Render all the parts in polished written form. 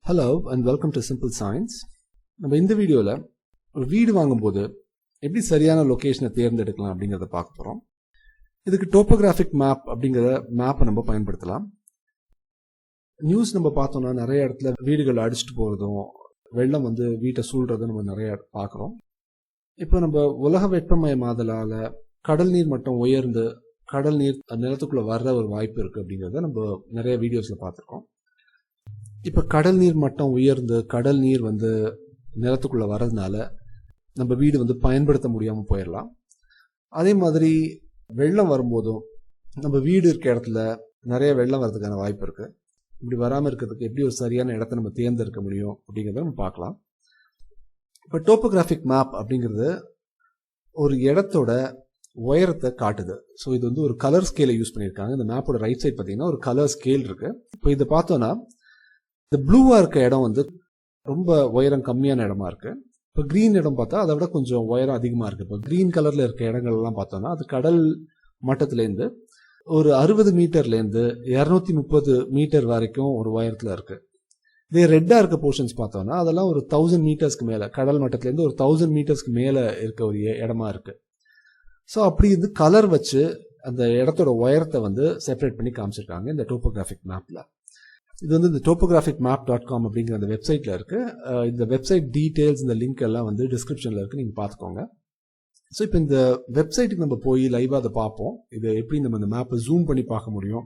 Hello and welcome to simple science. நம்ம இந்த வீடியோவில் ஒரு வீடு வாங்கும்போது எப்படி சரியான லொக்கேஷனை தேர்ந்தெடுக்கலாம் அப்படிங்கிறத பார்க்க போகிறோம். இதுக்கு டோப்போகிராஃபிக் மேப் அப்படிங்கிற மேப்பை நம்ம பயன்படுத்தலாம். நியூஸ் நம்ம பார்த்தோம்னா நிறைய இடத்துல வீடுகள் அடிச்சுட்டு போகிறதும் வெள்ளம் வீட்டை சூழ்றதும் நம்ம நிறைய பார்க்குறோம். இப்போ நம்ம உலக வெப்பமயமாதலால் கடல் நீர் மட்டம் உயர்ந்து கடல் நீர் நிலத்துக்குள்ளே வர்ற ஒரு வாய்ப்பு இருக்குது அப்படிங்கிறத நம்ம நிறைய வீடியோஸில் பார்த்துருக்கோம். இப்போ கடல் நீர் மட்டம் உயர்ந்து கடல் நீர் நிலத்துக்குள்ளே வர்றதுனால நம்ம வீடு பயன்படுத்த முடியாமல் போயிடலாம். அதே மாதிரி வெள்ளம் வரும்போதும் நம்ம வீடு இருக்க இடத்துல நிறைய வெள்ளம் வர்றதுக்கான வாய்ப்பு இருக்குது. இப்படி வராமல் இருக்கிறதுக்கு எப்படி ஒரு சரியான இடத்த நம்ம தேர்ந்தெடுக்க முடியும் அப்படிங்கிறத நம்ம பார்க்கலாம். இப்போ டோப்போகிராஃபிக் மேப் அப்படிங்கிறது ஒரு இடத்தோட உயரத்தை காட்டுது. ஸோ இது ஒரு கலர் ஸ்கேலை யூஸ் பண்ணியிருக்காங்க. இந்த மேப்போட ரைட் சைட் பார்த்தீங்கன்னா ஒரு கலர் ஸ்கேல் இருக்குது. இப்போ இதை பார்த்தோன்னா இந்த ப்ளூவாக இருக்க இடம் ரொம்ப உயரம் கம்மியான இடமா இருக்குது. இப்போ க்ரீன் இடம் பார்த்தா அதை விட கொஞ்சம் உயரம் அதிகமாக இருக்குது. இப்போ க்ரீன் கலரில் இருக்க இடங்கள்லாம் பார்த்தோன்னா அது கடல் மட்டத்துலேருந்து ஒரு 60 மீட்டர்லேருந்து 230 மீட்டர் வரைக்கும் ஒரு உயரத்தில் இருக்குது. இதே ரெட்டாக இருக்க போர்ஷன்ஸ் பார்த்தோன்னா அதெல்லாம் ஒரு 1000 மீட்டர்ஸ்க்கு மேலே, கடல் மட்டத்துலேருந்து ஒரு 1000 மீட்டர்ஸ்க்கு மேலே இருக்க ஒரு இடமா இருக்குது. ஸோ அப்படி கலர் வச்சு அந்த இடத்தோட உயரத்தை செப்பரேட் பண்ணி காமிச்சிருக்காங்க இந்த டோப்போகிராஃபிக் மேப்பில். இது இந்த topographic.map.com அப்படிங்கிற அந்த வெப்சைட்டில் இருக்குது. இந்த வெப்சைட் டீட்டெயில்ஸ், இந்த லிங்க் எல்லாம் டிஸ்கிரிப்ஷனில் இருக்குது, நீங்கள் பார்த்துக்கோங்க. ஸோ இப்போ இந்த வெப்சைட்டுக்கு நம்ம போய் லைவாக அதை பார்ப்போம். இது எப்படி நம்ம இந்த மேப்பை ஜூம் பண்ணி பார்க்க முடியும்,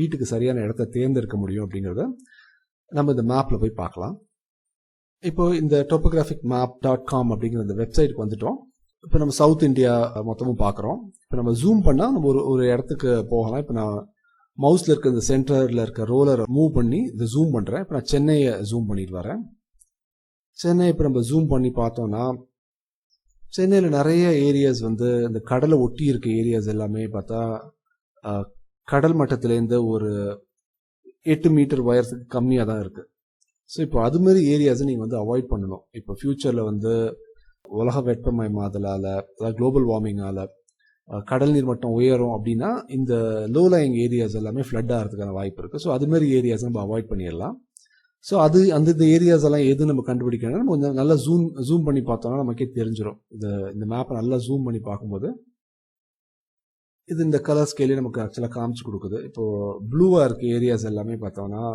வீட்டுக்கு சரியான இடத்த தேர்ந்தெடுக்க முடியும் அப்படிங்கிறத நம்ம இந்த மேப்பில் போய் பார்க்கலாம். இப்போ இந்த topographic.map.com அப்படிங்கிற இந்த வெப்சைட்டுக்கு வந்துட்டோம். இப்போ நம்ம சவுத் இந்தியா மொத்தமும் பார்க்குறோம். இப்போ நம்ம ஜூம் பண்ணால் நம்ம ஒரு இடத்துக்கு போகலாம். இப்போ நான் மவுஸில் இருக்க இந்த சென்டரில் இருக்க ரோலரை மூவ் பண்ணி இதை ஜூம் பண்ணுறேன். இப்போ நான் சென்னையை ஜூம் பண்ணிட்டு வரேன். சென்னை இப்போ நம்ம ஜூம் பண்ணி பார்த்தோன்னா சென்னையில் நிறைய ஏரியாஸ் இந்த கடலை ஒட்டி இருக்க ஏரியாஸ் எல்லாமே பார்த்தா கடல் மட்டத்துலேருந்து ஒரு 8 மீட்டர் உயரத்துக்கு கம்மியாக தான் இருக்குது. ஸோ இப்போ அது மாதிரி ஏரியாஸை நீங்கள் அவாய்ட் பண்ணணும். இப்போ ஃப்யூச்சரில் உலக வெப்பமயமாதலால், அதாவது குளோபல் வார்மிங்கால் கடல் நீர் மட்டம் உயரும் அப்படின்னா இந்த லோ லையிங் ஏரியாஸ் எல்லாமே ஃப்ளட் ஆகிறதுக்கான வாய்ப்பு இருக்குது. ஸோ அதுமாரி ஏரியாஸ் நம்ம அவாய்ட் பண்ணிடலாம். ஸோ அந்த ஏரியாஸ் எல்லாம் எது நம்ம கண்டுபிடிக்கணும், நம்ம கொஞ்சம் நல்லா ஜூம் பண்ணி பார்த்தோம்னா நமக்கே தெரிஞ்சிடும். இந்த மேப்பை நல்லா ஜூம் பண்ணி பார்க்கும்போது இது இந்த கலர் ஸ்கேலே நமக்கு ஆக்சுவலாக காமிச்சு கொடுக்குது. இப்போது ப்ளூவாக இருக்க ஏரியாஸ் எல்லாமே பார்த்தோம்னா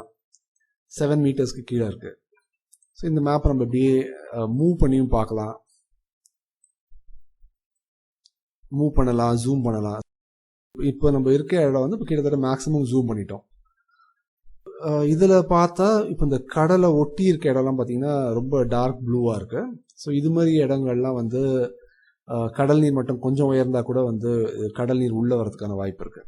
7 மீட்டர்ஸ்க்கு கீழே இருக்குது. ஸோ இந்த மேப்பை நம்ம அப்படியே மூவ் பண்ணியும் பார்க்கலாம், மூவ் பண்ணலாம், ஜூம் பண்ணலாம். இப்போ நம்ம இருக்க இடம் இப்போ கிட்டத்தட்ட மேக்ஸிமம் ஜூம் பண்ணிட்டோம். இதில் பார்த்தா இப்போ இந்த கடலை ஒட்டி இருக்க இடம்லாம் பார்த்தீங்கன்னா ரொம்ப டார்க் ப்ளூவாக இருக்குது. ஸோ இது மாதிரி இடங்கள்லாம் கடல் நீர் மட்டும் கொஞ்சம் உயர்ந்தா கூட கடல் நீர் உள்ளே வரதுக்கான வாய்ப்பு இருக்குது.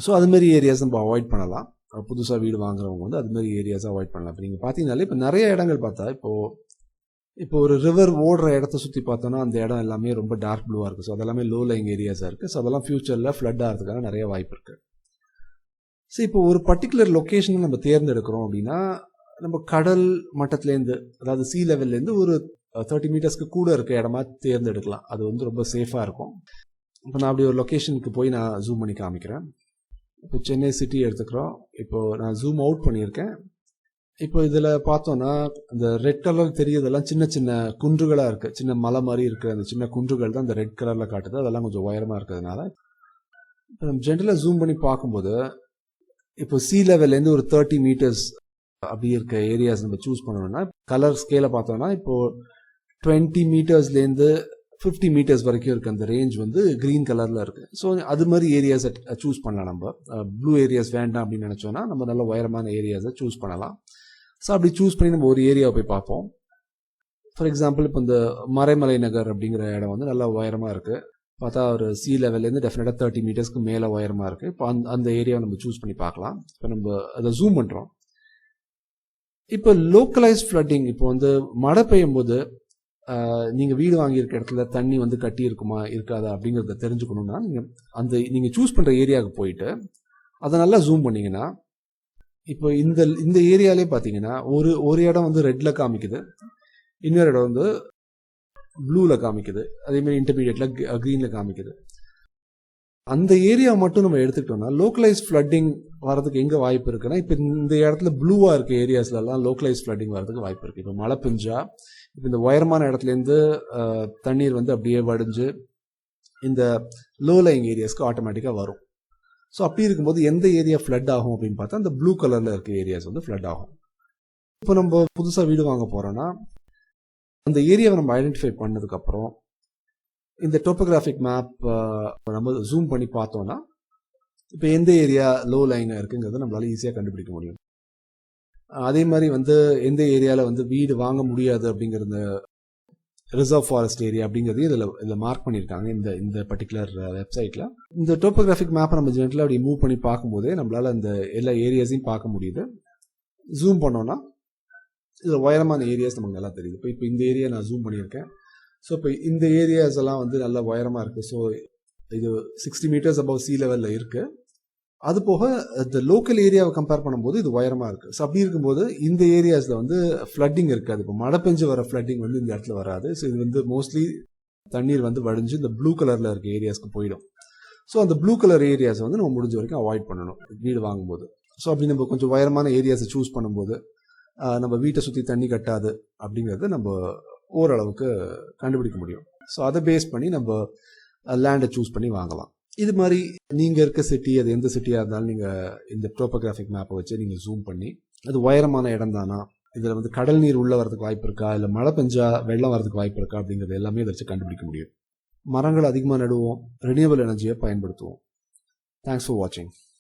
ஸோ அதுமாரி ஏரியாஸ் நம்ம அவாய்ட் பண்ணலாம். புதுசாக வீடு வாங்குறவங்க அதுமாரி ஏரியாஸை அவாய்ட் பண்ணலாம். இப்போ நீங்கள் பார்த்தீங்கன்னாலே இப்போ நிறைய இடங்கள் பார்த்தா இப்போ ஒரு ரிவர் ஓடுற இடத்த சுற்றி பார்த்தோன்னா அந்த இடம் எல்லாமே ரொம்ப டார்க் ப்ளூவாக இருக்குது. ஸோ அதெல்லாமே லோ லைங் ஏரியாஸாக இருக்குது. ஸோ அதெல்லாம் ஃப்யூச்சரில் ஃப்ளட் ஆகிறதுக்கான நிறைய வாய்ப்பு இருக்குது. ஸோ இப்போ ஒரு பர்டிகுலர் லொக்கேஷனை நம்ம தேர்ந்தெடுக்கிறோம் அப்படின்னா நம்ம கடல் மட்டத்துலேருந்து, அதாவது சீ லெவல்லேருந்து ஒரு 30 மீட்டர்ஸ்க்கு கூட இருக்க இடமா தேர்ந்தெடுக்கலாம். அது ரொம்ப சேஃபாக இருக்கும். இப்போ நான் அப்படி ஒரு லொக்கேஷனுக்கு போய் நான் ஜூம் பண்ணி காமிக்கிறேன். இப்போ சென்னை சிட்டி எடுத்துக்கிறோம். இப்போது நான் ஜூம் அவுட் பண்ணியிருக்கேன். இப்போ இதில் பார்த்தோன்னா இந்த ரெட் கலர் தெரியறதெல்லாம் சின்ன சின்ன குன்றுகளாக இருக்குது. சின்ன மலை மாதிரி இருக்கிற அந்த சின்ன குன்றுகள் தான் இந்த ரெட் கலரில் காட்டுது. அதெல்லாம் கொஞ்சம் உயரமாக இருக்கிறதுனால இப்போ நம்ம ஜென்ரலாக ஜூம் பண்ணி பார்க்கும்போது இப்போ சீ லெவல்லேருந்து ஒரு 30 மீட்டர்ஸ் அப்படி இருக்க ஏரியாஸ் நம்ம சூஸ் பண்ணணும்னா கலர் ஸ்கேலை பார்த்தோன்னா இப்போது 20 மீட்டர்ஸ்லேருந்து 50 மீட்டர்ஸ் வரைக்கும் இருக்குது. அந்த ரேஞ்ச் க்ரீன் கலரில் இருக்குது. ஸோ அது மாதிரி ஏரியாஸை சூஸ் பண்ணலாம். நம்ம ப்ளூ ஏரியாஸ் வேண்டாம் அப்படின்னு நினச்சோன்னா நம்ம நல்ல உயரமான ஏரியாஸை சூஸ் பண்ணலாம். ஸோ அப்படி சூஸ் பண்ணி நம்ம ஒரு ஏரியாவை போய் பார்ப்போம். ஃபார் எக்ஸாம்பிள் இப்போ இந்த மறைமலை நகர் அப்படிங்கிற இடம் நல்லா உயரமாக இருக்குது. பார்த்தா ஒரு சீ லெவல்லேருந்து டெஃபினட்டாக 30 மீட்டர்ஸ்க்கு மேலே உயரமாக இருக்குது. இப்போ அந்த ஏரியாவை நம்ம சூஸ் பண்ணி பார்க்கலாம். இப்போ நம்ம அதை ஜூம் பண்ணுறோம். இப்போ லோக்கலைஸ் ஃப்ளட்டிங், இப்போ மழை பெய்யும் போது நீங்கள் வீடு வாங்கியிருக்க இடத்துல தண்ணி கட்டி இருக்குமா இருக்காதா அப்படிங்கிறத தெரிஞ்சுக்கணுன்னா நீங்கள் சூஸ் பண்ணுற ஏரியாவுக்கு போயிட்டு அதை நல்லா ஜூம் பண்ணிங்கன்னா இப்போ இந்த ஏரியாலே பார்த்தீங்கன்னா ஒரு இடம் ரெட்டில் காமிக்குது, இன்னொரு இடம் ப்ளூவில் காமிக்குது, அதேமாதிரி இன்டர்மீடியட்டில் க்ரீனில் காமிக்குது. அந்த ஏரியா மட்டும் நம்ம எடுத்துக்கிட்டோம்னா லோக்கலைஸ் ஃப்ளட்டிங் வரதுக்கு எங்கே வாய்ப்பு இருக்குன்னா, இப்போ இந்த இடத்துல ப்ளூவாக இருக்க ஏரியாஸ்லாம் லோக்கலைஸ் ஃப்ளட்டிங் வரதுக்கு வாய்ப்பு இருக்குது. இப்போ மழை பெஞ்சா இப்போ இந்த உயரமான இடத்துலேருந்து தண்ணீர் வந்து அப்படியே வடிஞ்சு இந்த லோ லைங் ஏரியாஸ்க்கு ஆட்டோமேட்டிக்காக வரும். ஸோ அப்படி இருக்கும்போது எந்த ஏரியா ஃப்ளட் ஆகும் அப்படின்னு பார்த்தா அந்த ப்ளூ கலரில் இருக்க ஏரியாஸ் வந்து ஃப்ளட் ஆகும். இப்போ நம்ம புதுசாக வீடு வாங்க போகிறோன்னா அந்த ஏரியாவை நம்ம ஐடென்டிஃபை பண்ணதுக்கப்புறம் இந்த டோப்போகிராஃபிக் மேப் நம்ம ஜூம் பண்ணி பார்த்தோன்னா இப்போ எந்த ஏரியா லோ லைனாக இருக்குங்கிறத நம்மளால ஈஸியாக கண்டுபிடிக்க முடியும். அதே மாதிரி வந்து எந்த ஏரியாவில் வந்து வீடு வாங்க முடியாது அப்படிங்கிற ரிசர்வ் ஃபாரஸ்ட் ஏரியா அப்படிங்கிறதையும் இதில் மார்க் பண்ணியிருக்காங்க இந்த பர்டிகுலர் வெப்சைட்டில். இந்த டோப்போகிராஃபிக் மேப்பை நம்ம ஜென்ரலாக அப்படி மூவ் பண்ணி பார்க்கும்போதே நம்மளால் அந்த எல்லா ஏரியாஸையும் பார்க்க முடியுது. ஜூம் பண்ணோன்னா இதில் உயரமான ஏரியாஸ் நமக்கு நல்லா தெரியுது. இப்போ இந்த ஏரியா நான் ஜூம் பண்ணியிருக்கேன். ஸோ இப்போ இந்த ஏரியாஸ் எல்லாம் வந்து நல்லா உயரமாக இருக்குது. ஸோ இது 60 மீட்டர்ஸ் அபவ் சீ லெவலில் இருக்குது. அது போக இந்த லோக்கல் ஏரியாவை கம்பேர் பண்ணும்போது இது உயரமாக இருக்குது. ஸோ அப்படி இருக்கும்போது இந்த ஏரியாஸில் வந்து ஃப்ளட்டிங் இருக்காது. இப்போ மழை பெஞ்சு வர ஃப்ளட்டிங் வந்து இந்த இடத்துல வராது. ஸோ இது வந்து மோஸ்ட்லி தண்ணீர் வந்து வடிஞ்சு இந்த ப்ளூ கலரில் இருக்க ஏரியாஸ்க்கு போயிடும். ஸோ அந்த ப்ளூ கலர் ஏரியாஸை வந்து நம்ம முடிஞ்ச வரைக்கும் அவாய்ட் பண்ணணும் வீடு வாங்கும்போது. ஸோ அப்படி நம்ம கொஞ்சம் உயரமான ஏரியாஸை சூஸ் பண்ணும்போது நம்ம வீட்டை சுற்றி தண்ணி கட்டாது அப்படிங்கிறத நம்ம ஓரளவுக்கு கண்டுபிடிக்க முடியும். ஸோ அதை பேஸ் பண்ணி நம்ம லேண்டை சூஸ் பண்ணி வாங்கலாம். இது மாதிரி நீங்கள் இருக்க சிட்டி, அது எந்த சிட்டியாக இருந்தாலும் நீங்கள் இந்த டோப்போகிராஃபிக் மேப்பை வச்சு நீங்கள் ஜூம் பண்ணி அது உயரமான இடம் தானா, இதில் வந்து கடல் நீர் உள்ளே வரதுக்கு வாய்ப்பு இருக்கா, இல்லை மழை பெஞ்சா வெள்ளம் வரதுக்கு வாய்ப்பு இருக்கா அப்படிங்கிறது எல்லாமே இதை வச்சு கண்டுபிடிக்க முடியும். மரங்கள் அதிகமாக நடுவோம், ரினியூவபிள் எனர்ஜியை பயன்படுத்துவோம். தேங்க்ஸ் ஃபார் வாட்சிங்.